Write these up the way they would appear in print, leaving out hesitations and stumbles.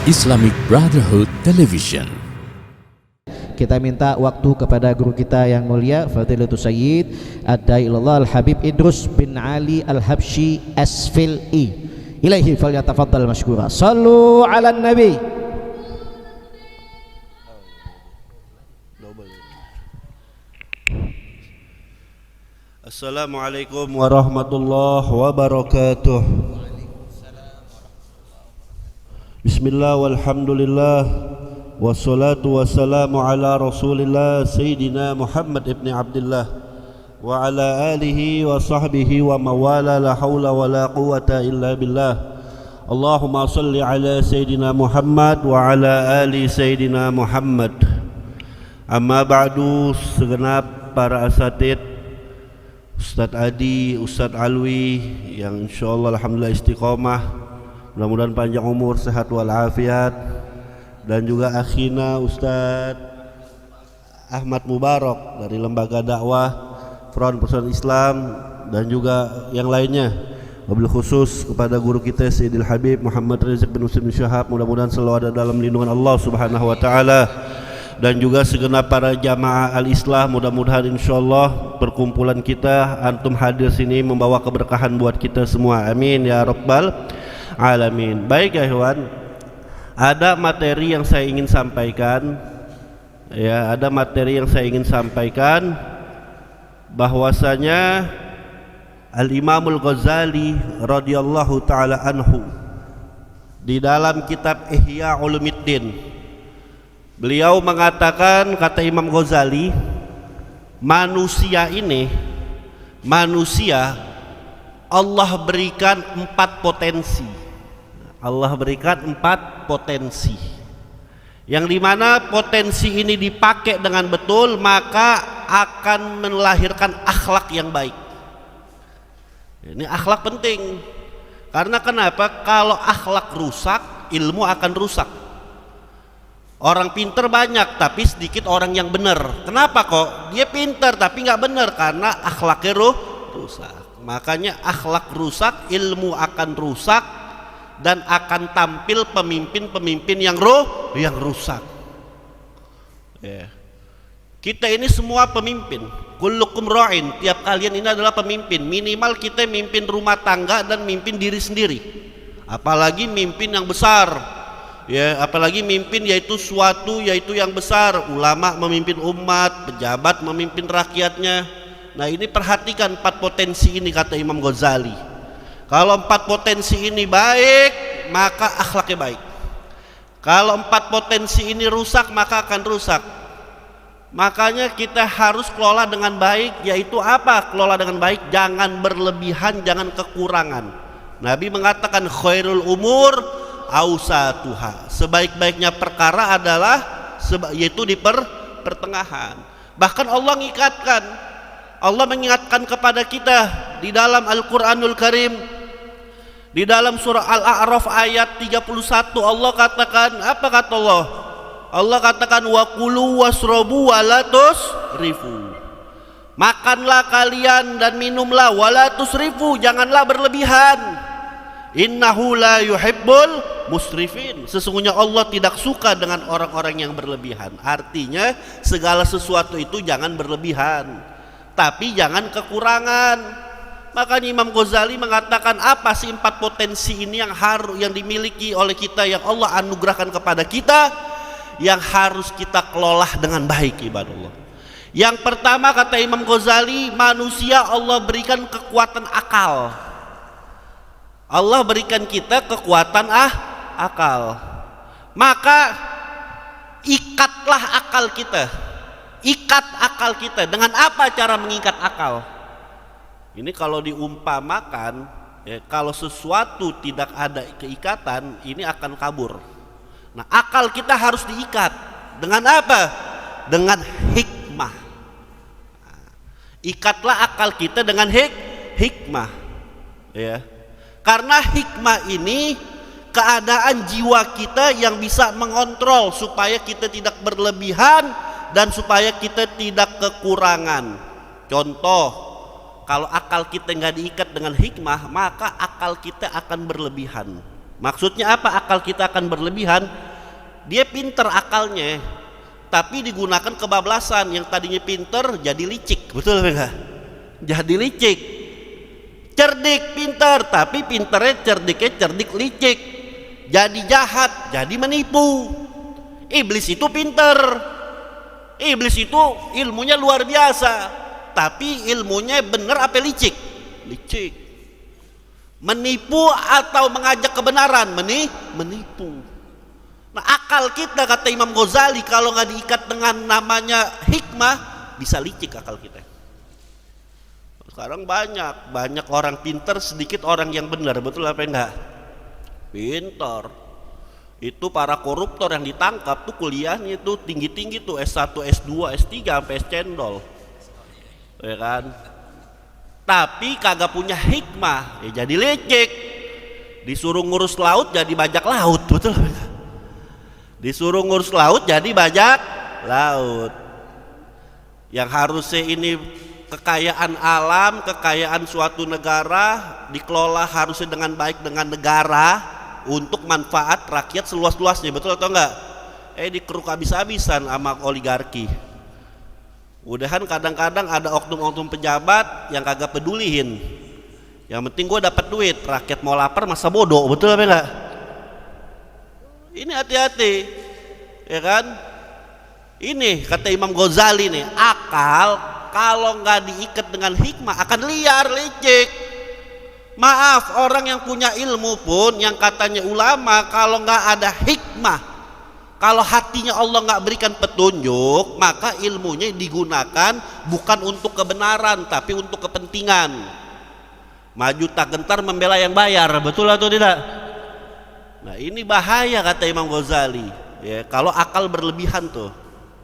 Islamic Brotherhood Television. Kita minta waktu kepada guru kita yang mulia Fadilatul Sayyid Ad-Da'ilallah Al-Habib Idrus bin Ali Al-Habsyi Asfil'i. Ilaihi falyatafaddal mashkura. Sallu ala nabi. Assalamualaikum warahmatullahi wabarakatuh. Bismillah walhamdulillah wassalatu wassalamu ala rasulillah Sayyidina Muhammad ibn Abdullah wa ala alihi wa sahbihi wa mawala la hawla wa la quwata illa billah. Allahumma salli ala Sayyidina Muhammad wa ala ali Sayyidina Muhammad. Amma ba'du, segenap para asatid, Ustadz Adi, Ustadz Alwi yang insyaallah alhamdulillah istiqomah, mudah-mudahan panjang umur, sehat walafiat, dan juga akhina Ustadz Ahmad Mubarak dari Lembaga Dakwah Front Persatuan Islam, dan juga yang lainnya. Wabil khusus kepada guru kita Sayyidil Habib Muhammad Rizq bin Muslim bin Syahab, mudah-mudahan selalu ada dalam lindungan Allah Subhanahu wa taala, dan juga segenap para jamaah al-Islah. Mudah-mudahan insyaallah perkumpulan kita, antum hadir sini membawa keberkahan buat kita semua, amin ya rabbal alamin. Baik ya ikhwan, ada materi yang saya ingin sampaikan, ya, ada materi yang saya ingin sampaikan bahwasanya Al-Imamul Ghazali radhiyallahu taala anhu di dalam kitab Ihya Ulumuddin, beliau mengatakan, kata Imam Ghazali, manusia ini, manusia Allah berikan 4 potensi. Allah berikan 4 potensi, yang dimana potensi ini dipakai dengan betul maka akan melahirkan akhlak yang baik. Ini akhlak penting, karena kenapa? Kalau akhlak rusak, ilmu akan rusak. Orang pinter banyak tapi sedikit orang yang benar. Kenapa kok? Dia pinter tapi nggak benar, karena akhlaknya rusak. Makanya akhlak rusak, ilmu akan rusak, dan akan tampil pemimpin-pemimpin yang rusak. Ya. Kita ini semua pemimpin. Kullukum ra'in, tiap kalian ini adalah pemimpin. Minimal kita mimpin rumah tangga dan mimpin diri sendiri. Apalagi mimpin yang besar. Ya, apalagi mimpin yaitu yang besar. Ulama memimpin umat, pejabat memimpin rakyatnya. Nah, ini perhatikan 4 potensi ini, kata Imam Ghazali. Kalau 4 potensi ini baik, maka akhlaknya baik. Kalau 4 potensi ini rusak, maka akan rusak. Makanya kita harus kelola dengan baik. Yaitu apa? Kelola dengan baik, jangan berlebihan, jangan kekurangan. Nabi mengatakan khairul umur ausatuha, sebaik-baiknya perkara adalah yaitu di pertengahan. Bahkan Allah mengingatkan kepada kita di dalam Al-Quranul Karim, di dalam surah Al-A'raf ayat 31, Allah katakan, apa kata Allah? Allah katakan wa kulu wasrobu wala tusrifu, makanlah kalian dan minumlah, wala tusrifu, janganlah berlebihan. Innahu la yuhibbul musrifin, sesungguhnya Allah tidak suka dengan orang-orang yang berlebihan. Artinya segala sesuatu itu jangan berlebihan, tapi jangan kekurangan. Makanya Imam Ghazali mengatakan, apa sih 4 potensi ini yang dimiliki oleh kita, yang Allah anugerahkan kepada kita, yang harus kita kelola dengan baik, ibadallah. Yang pertama, kata Imam Ghazali, manusia Allah berikan kekuatan akal. Allah berikan kita kekuatan akal. Maka ikatlah akal kita. Ikat akal kita. Dengan apa cara mengikat akal? Ini kalau diumpamakan, ya, kalau sesuatu tidak ada keikatan, ini akan kabur. Nah, akal kita harus diikat. Dengan apa? Dengan hikmah. Ikatlah akal kita dengan hikmah. Ya. Karena hikmah ini keadaan jiwa kita yang bisa mengontrol supaya kita tidak berlebihan dan supaya kita tidak kekurangan. Contoh, kalau akal kita nggak diikat dengan hikmah, maka akal kita akan berlebihan. Maksudnya apa? Akal kita akan berlebihan. Dia pinter akalnya, tapi digunakan kebablasan. Yang tadinya pinter jadi licik, betul enggak? Jadi licik. Cerdik pinter, tapi pinternya cerdiknya cerdik licik. Jadi jahat, jadi menipu. Iblis itu pinter, iblis itu ilmunya luar biasa, tapi ilmunya bener apa licik? Licik. Menipu atau mengajak kebenaran? Menipu. Nah, akal kita, kata Imam Ghazali, kalau nggak diikat dengan namanya hikmah, bisa licik akal kita. Sekarang banyak orang pinter, sedikit orang yang benar, betul apa enggak? Pinter. Itu para koruptor yang ditangkap tuh kuliahnya tuh tinggi-tinggi tuh, S1, S2, S3 sampai S cendol. Ya kan? Tapi kagak punya hikmah, ya jadi licik. Disuruh ngurus laut jadi bajak laut, betul apa enggak? Disuruh ngurus laut jadi bajak laut. Yang harusnya ini kekayaan alam, kekayaan suatu negara dikelola harusnya dengan baik dengan negara untuk manfaat rakyat seluas-luasnya, betul atau enggak? Dikeruk habis-habisan sama oligarki. Udahan kadang-kadang ada oknum-oknum pejabat yang kagak peduliin. Yang penting gue dapat duit, rakyat mau lapar masa bodoh, betul apa enggak? Ini hati-hati, ya kan? Ini kata Imam Ghazali nih, akal kalau nggak diikat dengan hikmah akan liar, licik. Maaf, orang yang punya ilmu pun, yang katanya ulama, kalau nggak ada hikmah, kalau hatinya Allah nggak berikan petunjuk, maka ilmunya digunakan bukan untuk kebenaran, tapi untuk kepentingan. Maju tak gentar membela yang bayar, betul atau tidak? Nah, ini bahaya kata Imam Ghazali. Ya, kalau akal berlebihan tuh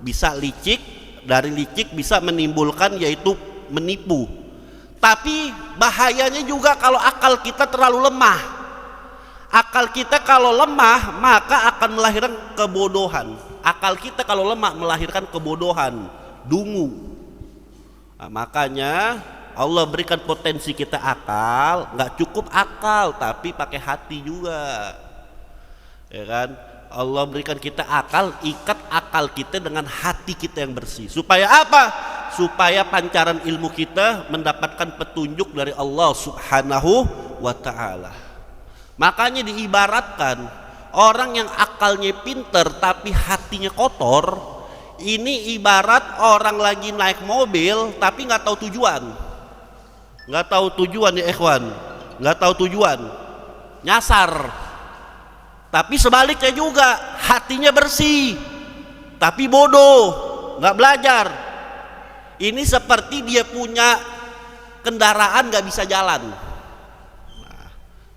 bisa licik, dari licik bisa menimbulkan yaitu menipu. Tapi bahayanya juga kalau akal kita terlalu lemah. Akal kita kalau lemah maka akan melahirkan kebodohan. Akal kita kalau lemah melahirkan kebodohan, dungu. Nah, makanya Allah berikan potensi kita akal, nggak cukup akal tapi pakai hati juga. Ya kan? Allah berikan kita akal, ikat akal kita dengan hati kita yang bersih. Supaya apa? Supaya pancaran ilmu kita mendapatkan petunjuk dari Allah Subhanahu wa ta'ala. Makanya diibaratkan orang yang akalnya pinter tapi hatinya kotor, ini ibarat orang lagi naik mobil tapi nggak tahu tujuan. Nggak tahu tujuan ya ikhwan, nggak tahu tujuan, nyasar. Tapi sebaliknya juga, hatinya bersih tapi bodoh, nggak belajar. Ini seperti dia punya kendaraan nggak bisa jalan.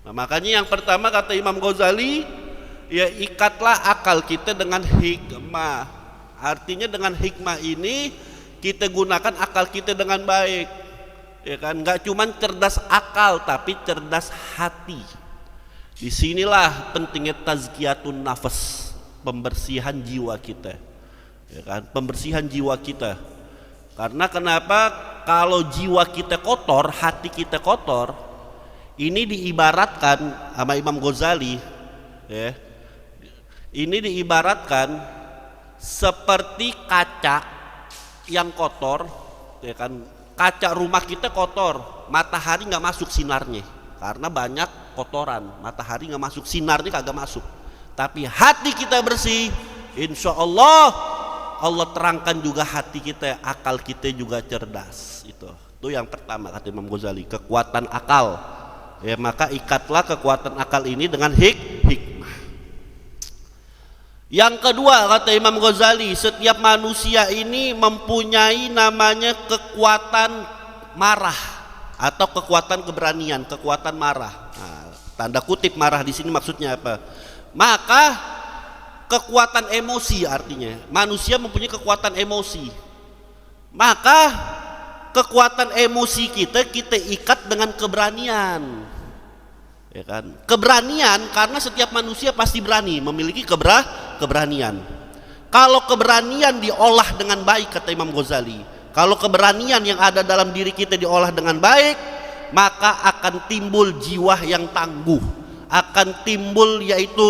Nah, makanya yang pertama kata Imam Ghazali, ya ikatlah akal kita dengan hikmah. Artinya dengan hikmah ini kita gunakan akal kita dengan baik, ya kan? Nggak cuman cerdas akal tapi cerdas hati. Disinilah pentingnya tazkiyatun nafas, pembersihan jiwa kita, ya kan? Pembersihan jiwa kita. Karena kenapa? Kalau jiwa kita kotor, hati kita kotor, ini diibaratkan sama Imam Ghazali, ya. Ini diibaratkan seperti kaca yang kotor, ya kan? Kaca rumah kita kotor, matahari nggak masuk sinarnya. Karena banyak kotoran, matahari nggak masuk, sinarnya kagak masuk. Tapi hati kita bersih, insya Allah Allah terangkan juga hati kita, akal kita juga cerdas. Itu yang pertama kata Imam Ghazali, kekuatan akal. Ya, maka ikatlah kekuatan akal ini dengan hikmah. Yang kedua kata Imam Ghazali, setiap manusia ini mempunyai namanya kekuatan marah atau kekuatan keberanian, kekuatan marah. Nah, tanda kutip marah di sini maksudnya apa? Maka kekuatan emosi, artinya manusia mempunyai kekuatan emosi. Maka kekuatan emosi kita ikat dengan keberanian. Ya kan? Keberanian, karena setiap manusia pasti berani, memiliki keberanian. Kalau keberanian diolah dengan baik kata Imam Ghazali, kalau keberanian yang ada dalam diri kita diolah dengan baik, maka akan timbul jiwa yang tangguh, akan timbul yaitu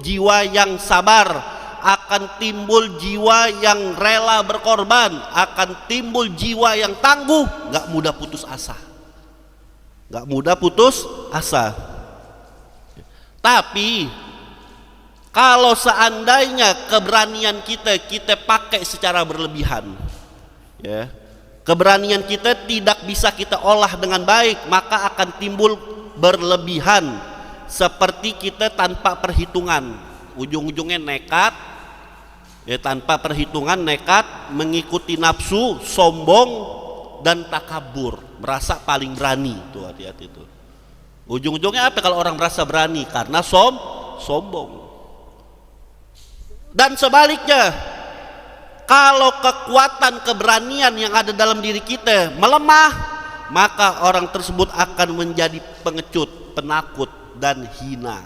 jiwa yang sabar, akan timbul jiwa yang rela berkorban, akan timbul jiwa yang tangguh, gak mudah putus asa, gak mudah putus asa. Tapi kalau seandainya keberanian kita pakai secara berlebihan, ya, keberanian kita tidak bisa kita olah dengan baik, maka akan timbul berlebihan, seperti kita tanpa perhitungan, ujung-ujungnya nekat, ya, tanpa perhitungan nekat, mengikuti nafsu, sombong dan takabur, merasa paling berani. Tuh, hati-hati tuh. Ujung-ujungnya apa kalau orang merasa berani? Karena sombong. Dan sebaliknya, kalau kekuatan keberanian yang ada dalam diri kita melemah, maka orang tersebut akan menjadi pengecut, penakut dan hina.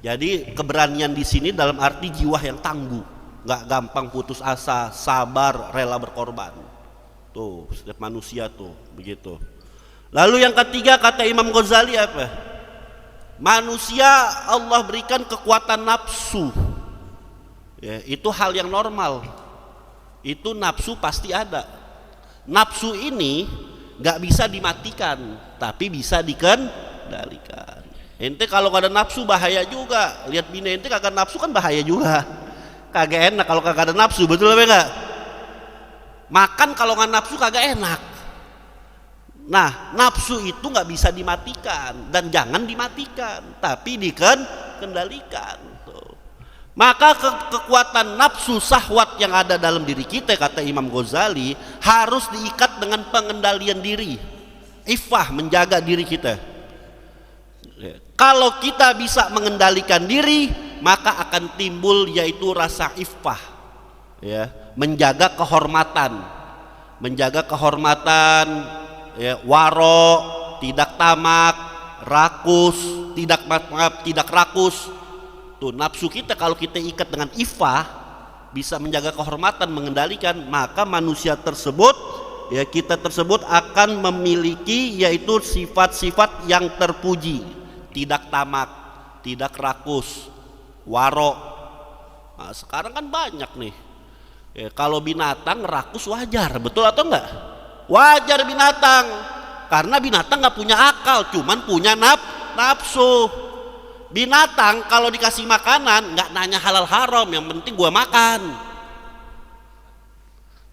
Jadi keberanian di sini dalam arti jiwa yang tangguh, nggak gampang putus asa, sabar, rela berkorban. Tuh, setiap manusia tuh begitu. Lalu yang ketiga kata Imam Ghazali apa? Manusia Allah berikan kekuatan nafsu. Ya, itu hal yang normal. Itu nafsu pasti ada. Nafsu ini nggak bisa dimatikan, tapi bisa dikendalikan. Ente kalau gak ada nafsu bahaya juga. Lihat bini ente kagak nafsu kan bahaya juga. Kagak enak kalau kagak ada nafsu, betul apa enggak? Makan kalau nggak nafsu kagak enak. Nah, nafsu itu nggak bisa dimatikan dan jangan dimatikan, tapi dikendalikan. Maka kekuatan nafsu syahwat yang ada dalam diri kita, kata Imam Ghazali, harus diikat dengan pengendalian diri, iffah, menjaga diri kita. Kalau kita bisa mengendalikan diri, maka akan timbul yaitu rasa iffah, ya, menjaga kehormatan, ya, waro, tidak tamak, rakus, tidak rakus. Tuh, nafsu kita kalau kita ikat dengan iffah, bisa menjaga kehormatan, mengendalikan, maka manusia tersebut, ya, kita tersebut akan memiliki yaitu sifat-sifat yang terpuji, tidak tamak, tidak rakus, waro. Nah, sekarang kan banyak nih, ya, kalau binatang rakus wajar, betul atau enggak? Wajar binatang, karena binatang nggak punya akal, cuman punya nafsu. Binatang kalau dikasih makanan nggak nanya halal haram, yang penting gua makan.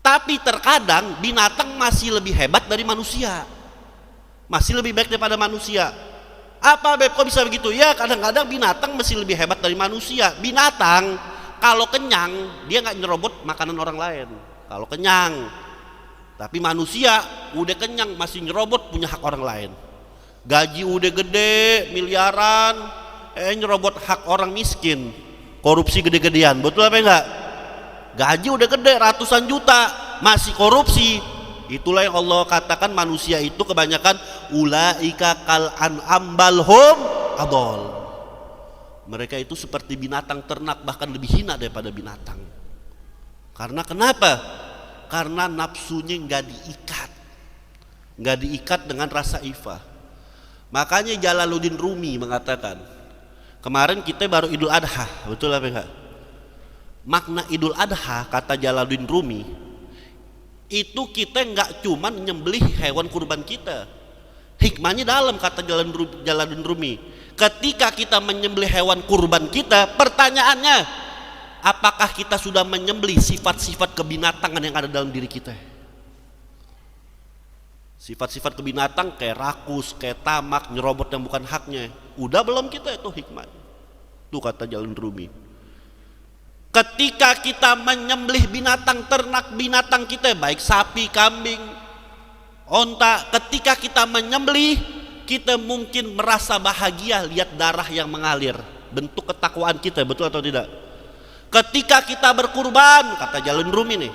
Tapi terkadang binatang masih lebih hebat dari manusia, masih lebih baik daripada manusia. Apa Beb, kok bisa begitu? Ya, kadang-kadang binatang masih lebih hebat dari manusia. Binatang kalau kenyang dia nggak nyerobot makanan orang lain kalau kenyang. Tapi manusia udah kenyang masih nyerobot punya hak orang lain. Gaji udah gede miliaran, nyerobot hak orang miskin, korupsi gede-gedean, betul apa enggak? Gaji udah gede ratusan juta masih korupsi. Itulah yang Allah katakan manusia itu kebanyakan ulaika kal an'am balhum adol. Mereka itu seperti binatang ternak, bahkan lebih hina daripada binatang. Karena kenapa? Karena nafsunya nggak diikat dengan rasa iffah. Makanya Jalaluddin Rumi mengatakan, kemarin kita baru Idul Adha, betul apa enggak? Makna Idul Adha kata Jalaluddin Rumi, itu kita enggak cuman nyembelih hewan kurban kita. Hikmahnya dalam, kata Jalaluddin Rumi. Ketika kita menyembelih hewan kurban kita, pertanyaannya, apakah kita sudah menyembelih sifat-sifat kebinatangan yang ada dalam diri kita? Sifat-sifat kebinatang kayak rakus, kayak tamak, nyerobot yang bukan haknya. Udah belum kita? Itu hikmah. Itu kata Jalaluddin Rumi. Ketika kita menyembelih binatang ternak binatang kita, baik sapi, kambing, onta, ketika kita menyembelih, kita mungkin merasa bahagia lihat darah yang mengalir. Bentuk ketakwaan kita, betul atau tidak? Ketika kita berkurban, kata Jalaluddin Rumi nih,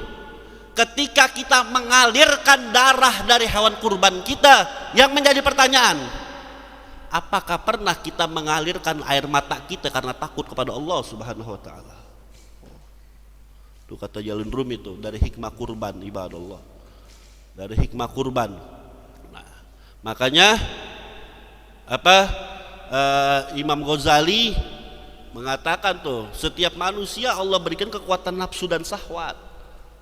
ketika kita mengalirkan darah dari hewan kurban kita, yang menjadi pertanyaan, apakah pernah kita mengalirkan air mata kita karena takut kepada Allah Subhanahu wa taala? Itu kata Jalaluddin Rumi itu dari hikmah kurban, ibadah Allah. Dari hikmah kurban. Nah, makanya Imam Ghazali mengatakan tuh, setiap manusia Allah berikan kekuatan nafsu dan syahwat,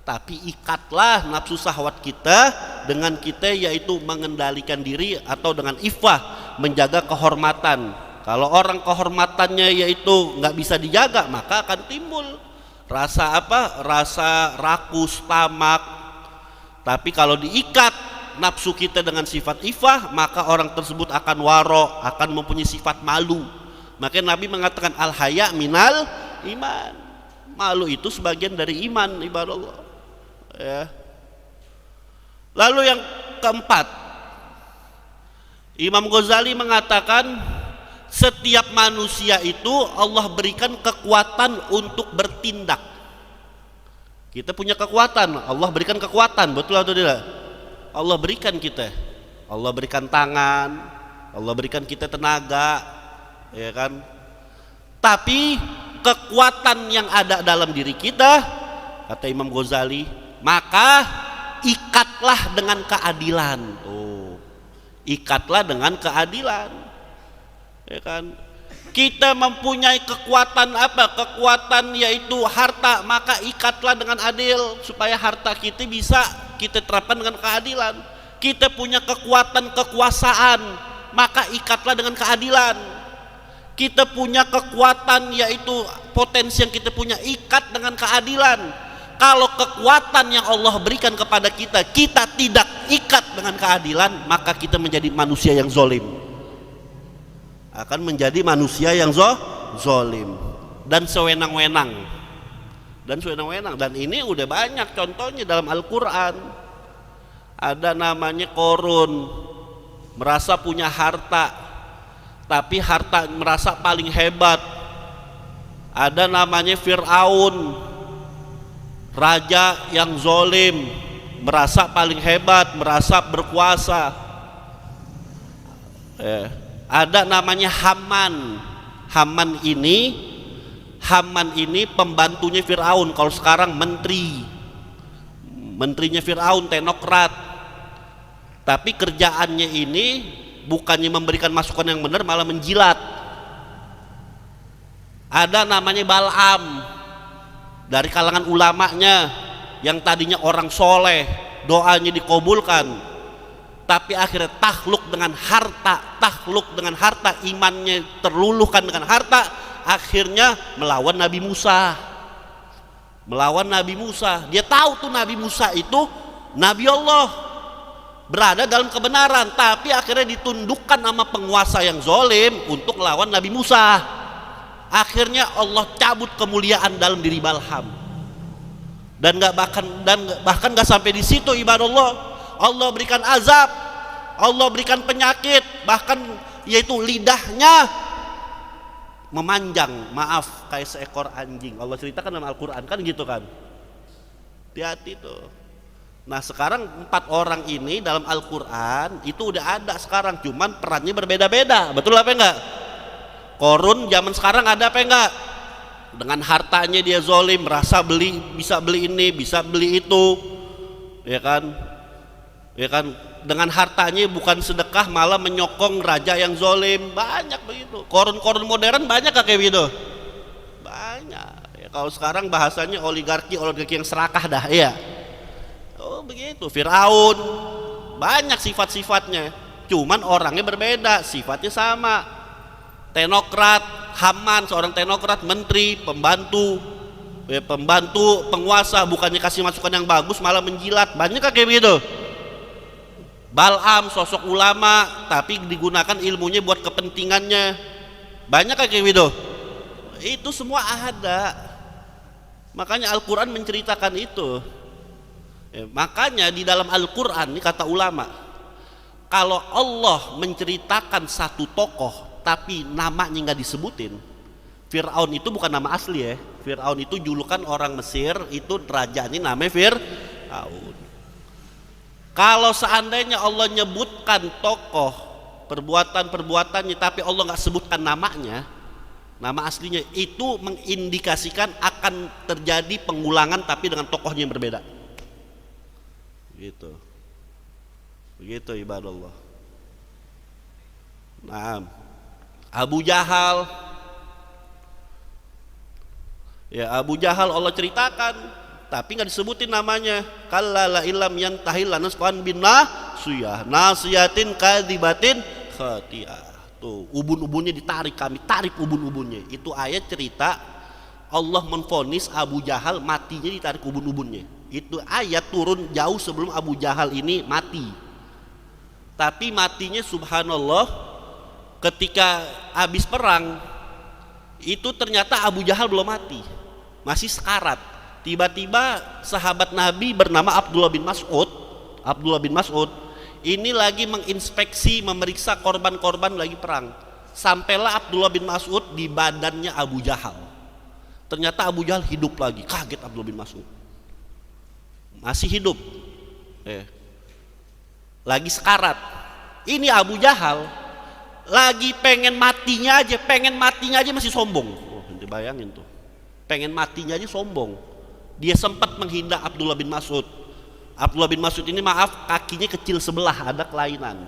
tapi ikatlah nafsu syahwat kita dengan kita, yaitu mengendalikan diri atau dengan iffah, menjaga kehormatan. Kalau orang kehormatannya yaitu nggak bisa dijaga, maka akan timbul rasa apa? Rasa rakus, tamak. Tapi kalau diikat nafsu kita dengan sifat iffah, maka orang tersebut akan waro, akan mempunyai sifat malu. Makanya Nabi mengatakan al-haya minal iman. Malu itu sebagian dari iman, ibadallah. Ya. Lalu yang keempat, Imam Ghazali mengatakan setiap manusia itu Allah berikan kekuatan untuk bertindak. Kita punya kekuatan, Allah berikan kekuatan, betul atau tidak? Allah berikan kita, Allah berikan tangan, Allah berikan kita tenaga, ya kan? Tapi kekuatan yang ada dalam diri kita, kata Imam Ghazali, maka ikatlah dengan keadilan. Oh, ikatlah dengan keadilan, ya kan? Kita mempunyai kekuatan apa? Kekuatan yaitu harta, maka ikatlah dengan adil supaya harta kita bisa kita terapkan dengan keadilan. Kita punya kekuatan kekuasaan, maka ikatlah dengan keadilan. Kita punya kekuatan yaitu potensi yang kita punya, ikat dengan keadilan. Kalau kekuatan yang Allah berikan kepada kita, kita tidak ikat dengan keadilan, maka kita menjadi manusia yang zolim, akan menjadi manusia yang zolim dan sewenang-wenang. Dan ini udah banyak contohnya dalam Al-Quran. Ada namanya Korun, merasa punya harta, tapi harta merasa paling hebat. Ada namanya Fir'aun, raja yang zolim, merasa paling hebat, merasa berkuasa. Ada namanya Haman. Haman ini pembantunya Fir'aun. Kalau sekarang menterinya Fir'aun, teknokrat. Tapi kerjaannya ini bukannya memberikan masukan yang benar, malah menjilat. Ada namanya Bal'am, dari kalangan ulamanya, yang tadinya orang soleh, doanya dikabulkan, tapi akhirnya takluk dengan harta, imannya terluluhkan dengan harta, akhirnya melawan Nabi Musa. Dia tahu tuh Nabi Musa itu Nabi Allah, berada dalam kebenaran, tapi akhirnya ditundukkan sama penguasa yang zolim untuk melawan Nabi Musa. Akhirnya Allah cabut kemuliaan dalam diri Balham. Dan bahkan nggak sampai di situ, ibadallah. Allah berikan azab, Allah berikan penyakit, bahkan yaitu lidahnya memanjang, maaf, kayak seekor anjing. Allah ceritakan dalam Al-Quran kan gitu kan. Hati-hati tuh. Nah sekarang 4 orang ini dalam Al-Quran itu udah ada sekarang, cuman perannya berbeda-beda, betul apa enggak? Korun zaman sekarang ada apa enggak? Dengan hartanya dia zolim, merasa bisa beli ini, bisa beli itu, ya kan? Dengan hartanya bukan sedekah, malah menyokong raja yang zolim. Banyak begitu. Korun-korun modern banyak kayak gitu. Banyak. Ya, kalau sekarang bahasanya oligarki yang serakah dah, iya. Oh begitu, Fir'aun, banyak sifat-sifatnya, cuman orangnya berbeda, sifatnya sama. Teknokrat, Haman seorang teknokrat, menteri, pembantu, penguasa, bukannya kasih masukan yang bagus malah menjilat. Banyak kayak begitu. Bal'am sosok ulama, tapi digunakan ilmunya buat kepentingannya. Banyak kayak begitu. Itu semua ada. Makanya Al-Quran menceritakan itu. Makanya di dalam Al-Quran ini kata ulama, kalau Allah menceritakan satu tokoh tapi namanya nggak disebutin, Fir'aun itu bukan nama asli ya. Fir'aun itu julukan orang Mesir, itu rajanya namanya Fir'aun. Kalau seandainya Allah nyebutkan tokoh, perbuatannya, tapi Allah nggak sebutkan namanya, nama aslinya, itu mengindikasikan akan terjadi pengulangan tapi dengan tokohnya yang berbeda. Begitu ibadallah. Nah, Abu Jahal. Ya, Abu Jahal Allah ceritakan, tapi nggak disebutin namanya. Kalla la illam yantahil lanasfan bin nasiyah, nasiyatin kadzibatin khati'ah. Tuh, ubun-ubunnya ditarik, kami tarik ubun-ubunnya. Itu ayat cerita Allah menvonis Abu Jahal matinya ditarik ubun-ubunnya. Itu ayat turun jauh sebelum Abu Jahal ini mati. Tapi matinya subhanallah ketika habis perang. Itu ternyata Abu Jahal belum mati, masih sekarat. Tiba-tiba sahabat Nabi bernama Abdullah bin Mas'ud ini lagi menginspeksi, memeriksa korban-korban lagi perang. Sampailah Abdullah bin Mas'ud di badannya Abu Jahal. Ternyata Abu Jahal hidup lagi. Kaget Abdullah bin Mas'ud, masih hidup, lagi sekarat. Ini Abu Jahal lagi pengen matinya aja masih sombong. Dibayangin tuh, pengen matinya aja sombong. Dia sempat menghina Abdullah bin Mas'ud. Abdullah bin Mas'ud ini maaf, kakinya kecil sebelah, ada kelainan.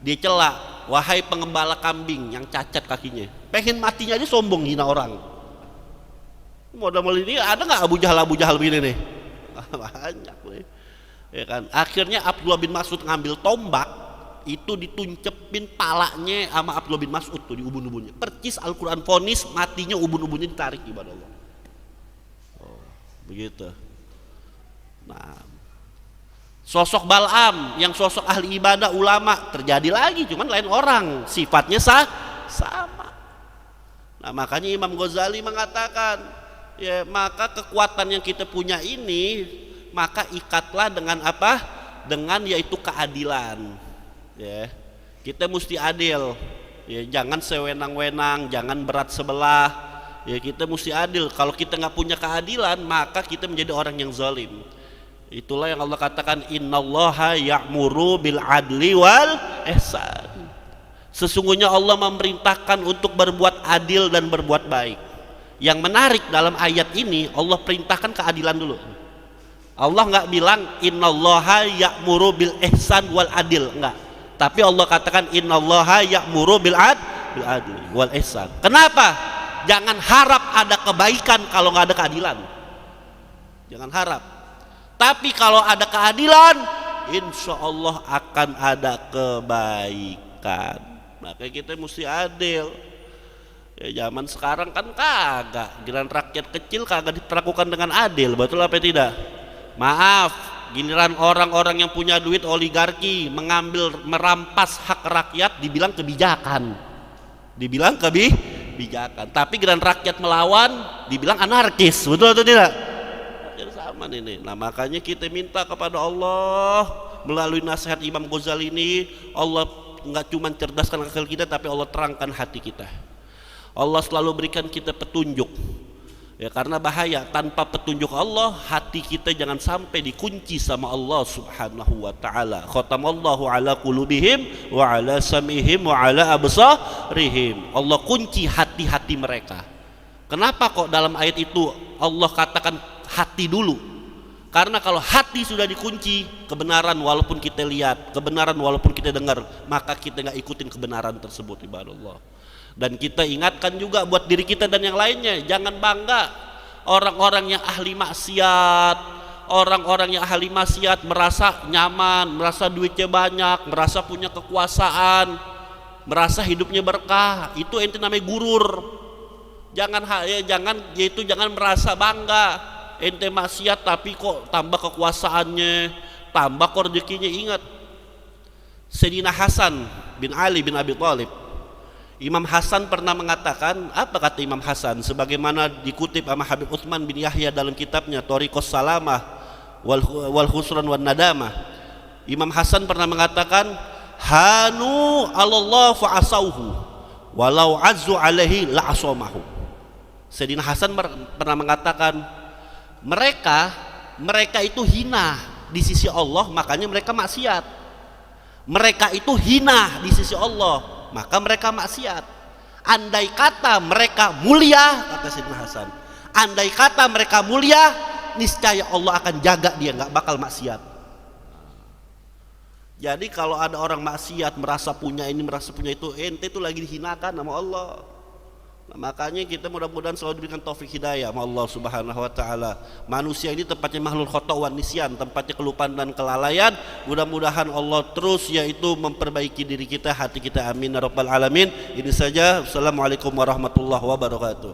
Dia celak, wahai pengembala kambing yang cacat kakinya, pengen matinya aja sombong, hina orang. Modal ini ada nggak Abu Jahal begini nih? Banyak nih. Ya kan? Akhirnya Abdullah bin Mas'ud ngambil tombak, itu dituncepin palanya sama Abdullah bin Mas'ud tuh di ubun-ubunnya. Percis Al-Quran vonis matinya ubun-ubunnya ditarik, ibadah Allah. Oh, begitu. Nah, sosok Bal'am yang sosok ahli ibadah ulama terjadi lagi, cuman lain orang, sifatnya sama. Nah, makanya Imam Ghazali mengatakan, ya maka kekuatan yang kita punya ini, maka ikatlah dengan apa? Dengan yaitu keadilan. Ya, kita mesti adil. Ya, jangan sewenang-wenang, jangan berat sebelah. Ya, kita mesti adil. Kalau kita nggak punya keadilan, maka kita menjadi orang yang zalim. Itulah yang Allah katakan, innallaha ya'muru bil adli wal ihsan. Sesungguhnya Allah memerintahkan untuk berbuat adil dan berbuat baik. Yang menarik dalam ayat ini, Allah perintahkan keadilan dulu. Allah nggak bilang innallaha ya'muru bil ihsan wal adil, enggak. Tapi Allah katakan innallaha ya'muru bil adli wal ihsan. Kenapa? Jangan harap ada kebaikan kalau nggak ada keadilan. Jangan harap. Tapi kalau ada keadilan, insya Allah akan ada kebaikan. Makanya kita mesti adil. Ya, zaman sekarang kan kagak, giliran rakyat kecil kagak diperlakukan dengan adil, betul apa tidak? Maaf, giliran orang-orang yang punya duit oligarki merampas hak rakyat dibilang kebijakan, tapi giliran rakyat melawan dibilang anarkis, betul atau tidak? Sama ini. Nah, makanya kita minta kepada Allah melalui nasihat Imam Ghazali ini, Allah nggak cuma cerdaskan akal kita, tapi Allah terangkan hati kita. Allah selalu berikan kita petunjuk. Ya, karena bahaya tanpa petunjuk Allah, hati kita jangan sampai dikunci sama Allah Subhanahu wa taala. Khatamallahu ala qulubihim wa ala sam'ihim wa ala absarihim. Allah kunci hati-hati mereka. Kenapa kok dalam ayat itu Allah katakan hati dulu? Karena kalau hati sudah dikunci, kebenaran walaupun kita lihat, kebenaran walaupun kita dengar, maka kita nggak ikutin kebenaran tersebut, ibadah Allah. Dan kita ingatkan juga buat diri kita dan yang lainnya, jangan bangga orang-orang yang ahli maksiat. Orang-orang yang ahli maksiat merasa nyaman, merasa duitnya banyak, merasa punya kekuasaan, merasa hidupnya berkah. Itu ente namanya gurur. Jangan merasa bangga. Ente maksiat tapi kok tambah kekuasaannya, tambah kok rezekinya. Ingat Sayyidina Hasan bin Ali bin Abi Thalib, Imam Hasan pernah mengatakan, apa kata Imam Hasan sebagaimana dikutip sama Habib Utsman bin Yahya dalam kitabnya Thariqus Salamah wal Khusran wan Nadamah. Imam Hasan pernah mengatakan, hanu Allah fa'asauhu walau azzu alaihi la'asamahu. Sayyidina Hasan pernah mengatakan, mereka itu hina di sisi Allah, makanya mereka maksiat. Mereka itu hina di sisi Allah, maka mereka maksiat. Andai kata mereka mulia, kata Sayyidina Hasan, andai kata mereka mulia, niscaya Allah akan jaga dia, nggak bakal maksiat. Jadi kalau ada orang maksiat merasa punya ini, merasa punya itu, ente itu lagi dihinakan sama Allah. Nah, makanya kita mudah-mudahan selalu diberikan taufik hidayah sama Allah Subhanahu wa taala. Manusia ini tempatnya makhluk khata' wan nisyan, tempatnya kelupaan dan kelalaian. Mudah-mudahan Allah terus yaitu memperbaiki diri kita, hati kita. Amin ya rabbal alamin. Ini saja. Assalamualaikum warahmatullahi wabarakatuh.